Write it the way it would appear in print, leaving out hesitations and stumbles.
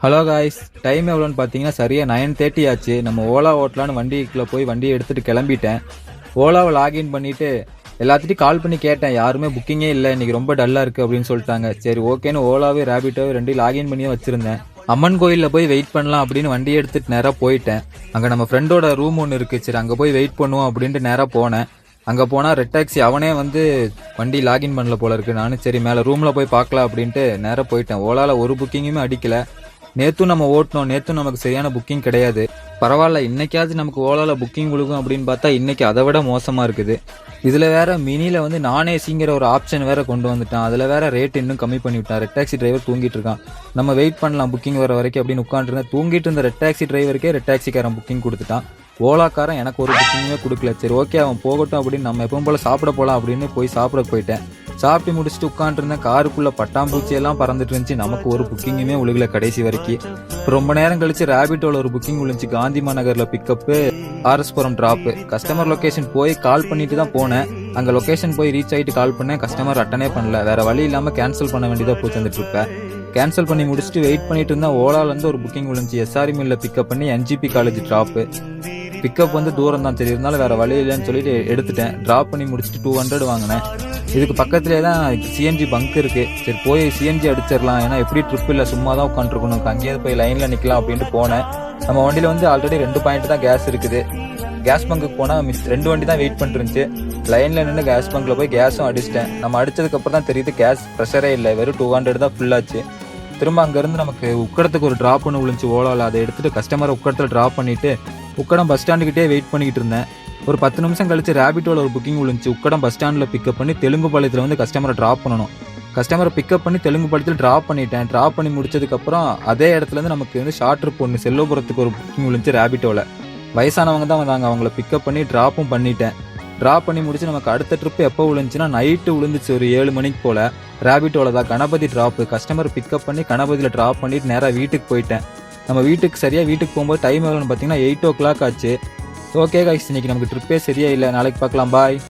Hello guys, time எவ்வளோன்னு பார்த்தீங்கன்னா சரியாக 9:30 ஆச்சு. நம்ம ஓலா ஓட்டலான்னு வண்டிக்குள்ளே போய் வண்டியை எடுத்துகிட்டு கிளம்பிட்டேன். ஓலாவை லாகின் பண்ணிவிட்டு எல்லாத்துட்டையும் கால் பண்ணி கேட்டேன். யாருமே புக்கிங்கே இல்லை, இன்றைக்கி ரொம்ப டல்லாக இருக்குது அப்படின்னு சொல்லிட்டாங்க. சரி ஓகேன்னு ஓலாவே ரேபிட்டோவே ரெண்டையும் லாகின் பண்ணியே வச்சுருந்தேன். அம்மன் கோயிலில் போய் வெயிட் பண்ணலாம் அப்படின்னு வண்டியை எடுத்துகிட்டு நேராக போயிட்டேன். அங்கே நம்ம ஃப்ரெண்டோட ரூம் ஒன்று இருக்குது. சரி அங்கே போய் வெயிட் பண்ணுவோம் அப்படின்ட்டு நேராக போனேன். அங்கே போனால் ரெட் டாக்ஸி அவனே வண்டி லாகின் பண்ணல போல இருக்குது. நானும் சரி மேலே ரூமில் போய் பார்க்கலாம் அப்படின்ட்டு நேராக போயிட்டேன். ஓலாவில் ஒரு புக்கிங்குமே அடிக்கலை. நேற்றும் நம்ம ஓட்டினோம், நேற்றும் நமக்கு சரியான புக்கிங் கிடையாது. பரவாயில்ல, இன்னைக்காவது நமக்கு ஓலாவில் புக்கிங் கொடுக்கும் அப்படின்னு பார்த்தா இன்னைக்கு அதை விட மோசமாக இருக்குது. இதில் வேற மினியில் நான் ஏசிங்கிற ஒரு ஆப்ஷன் வேற கொண்டு வந்துட்டான். அதில் வேற ரேட் இன்னும் கம்மி பண்ணி விட்டான். ரெட் டாக்ஸி டிரைவர் தூங்கிட்டு இருக்கான். நம்ம வெயிட் பண்ணலாம் புக்கிங் வர வரைக்கும் அப்படின்னு உட்காந்துருந்தேன். தூங்கிட்டு இருந்த ரெட் டாக்ஸி டிரைவருக்கே ரெட் டாக்ஸிக்காரன் புக்கிங் கொடுத்துட்டான். ஓலாக்காரன் எனக்கு ஒரு புக்கிங்குமே கொடுக்கல. சரி ஓகே அவன் போகட்டும் அப்படின்னு நம்ம எப்பவும் போல சாப்பிட போகலாம் அப்படின்னு போய் சாப்பிட போயிட்டேன். சாப்பிட்டு முடிச்சுட்டு உட்காந்துருந்தேன். காருக்குள்ள பட்டாம்பூச்சி எல்லாம் பறந்துட்டு இருந்துச்சு. நமக்கு ஒரு புக்கிங்குமே உழுகல கடைசி வரைக்கும். ரொம்ப நேரம் கழிச்சு ரேபிட்டோல ஒரு புக்கிங் விழுந்துச்சு. காந்திமா நகர்ல pickup, RS Puram drop. Customer location போய் கால் பண்ணிட்டு தான் போனேன். அங்க லொகேஷன் போய் ரீச் ஆகிட்டு கால் பண்ணேன். கஸ்டமர் அட்டனே பண்ணல. வேற வழி இல்லாம கேன்சல் பண்ண வேண்டியதா போச்சு அந்த ட்ரிப்பை. கேன்சல் பண்ணி முடிச்சுட்டு வெயிட் பண்ணிட்டு இருந்தா ஓலாலேருந்து ஒரு புக்கிங் விழுந்துச்சு. எஸ்ஆர்இ மில்ல பிக்கப் பண்ணி என்ஜிபி காலேஜ் டிராப்பு. பிக்கப் தூரம் தான், சரி இருந்தாலும் வேற வழி இல்லைன்னு சொல்லிட்டு எடுத்துட்டேன். டிராப் பண்ணி முடிச்சுட்டு 200 வாங்கினேன். இதுக்கு பக்கத்துலேயே தான் சிஎன்ஜி பங்க் இருக்கு. சரி போய் சிஎன்ஜி அடிச்சிடலாம், ஏன்னா எப்படி ட்ரிப் இல்லை, சும்மா தான் உட்காந்துருக்கணும், அங்கேயே போய் லைனில் நிற்கலாம் அப்படின்ட்டு போனேன். நம்ம வண்டியில் ஆல்ரெடி 2 பாயிண்ட் தான் கேஸ் இருக்குது. கேஸ் பங்குக்கு போனால் 2 வண்டி தான் வெயிட் பண்ணிருந்துச்சு. லைனில் நின்று கேஸ் பங்கில் போய் கேஸும் அடிச்சிட்டேன். நம்ம அடிச்சதுக்கப்புறம் தான் தெரியுது கேஸ் ப்ரெஷரே இல்லை, வெறும் 200 தான் ஃபுல்லாச்சு. திரும்ப அங்கேருந்து நமக்கு உக்கடத்துக்கு ஒரு ட்ராப் ஒன்று விழுந்துச்சு ஓலாவில். அதை எடுத்துகிட்டு கஸ்டமரை உக்கடத்தில் ட்ராப் பண்ணிவிட்டு உக்கடம் பஸ் ஸ்டாண்டுக்கிட்டே வெயிட் பண்ணிக்கிட்டு இருந்தேன். ஒரு 10 நிமிஷம் கழிச்சு ரேபிட்டோவில் ஒரு புக்கிங் விழுந்துச்சு. உக்கடம் பஸ் ஸ்டாண்டில் பிக்கப் பண்ணி தெலுங்குபாளையத்தில் கஸ்டமரை ட்ராப் பண்ணணும். கஸ்டமரை பிக்கப் பண்ணி தெலுங்குபாளையத்தில் ட்ராப் பண்ணிட்டேன். ட்ராப் பண்ணி முடிச்சதுக்கப்புறம் அதே இடத்துலேருந்து நமக்கு ஷார்ட் ட்ரிப் ஒன்று செல்லோபுரத்துக்கு ஒரு புக்கிங் விழுந்துச்சு ரேபிட்டோவில். வயசானவங்க தான் வந்தாங்க, அவங்கள பிக்கப் பண்ணி ட்ராப்பும் பண்ணிட்டேன். ட்ராப் பண்ணி முடிச்சு நமக்கு அடுத்த ட்ரிப் எப்போ விழுந்துச்சுன்னா நைட்டு விழுந்துச்சு, ஒரு 7 மணிக்கு போல். ரேபிட்டோவில் தான் கணபதி ட்ராப்பு. கஸ்டமர் பிக்கப் பண்ணி கணபதியில் ட்ராப் பண்ணிட்டு நேராக வீட்டுக்கு போயிட்டேன். நம்ம வீட்டுக்கு போகும்போது டைம் எவ்வளோன்னு பார்த்தீங்கன்னா 8 o'clock ஆச்சு. ஓகே கைஸ், இன்னைக்கு நமக்கு ட்ரிப்பே சரியா இல்லை. நாளைக்கு பார்க்கலாம், பாய்.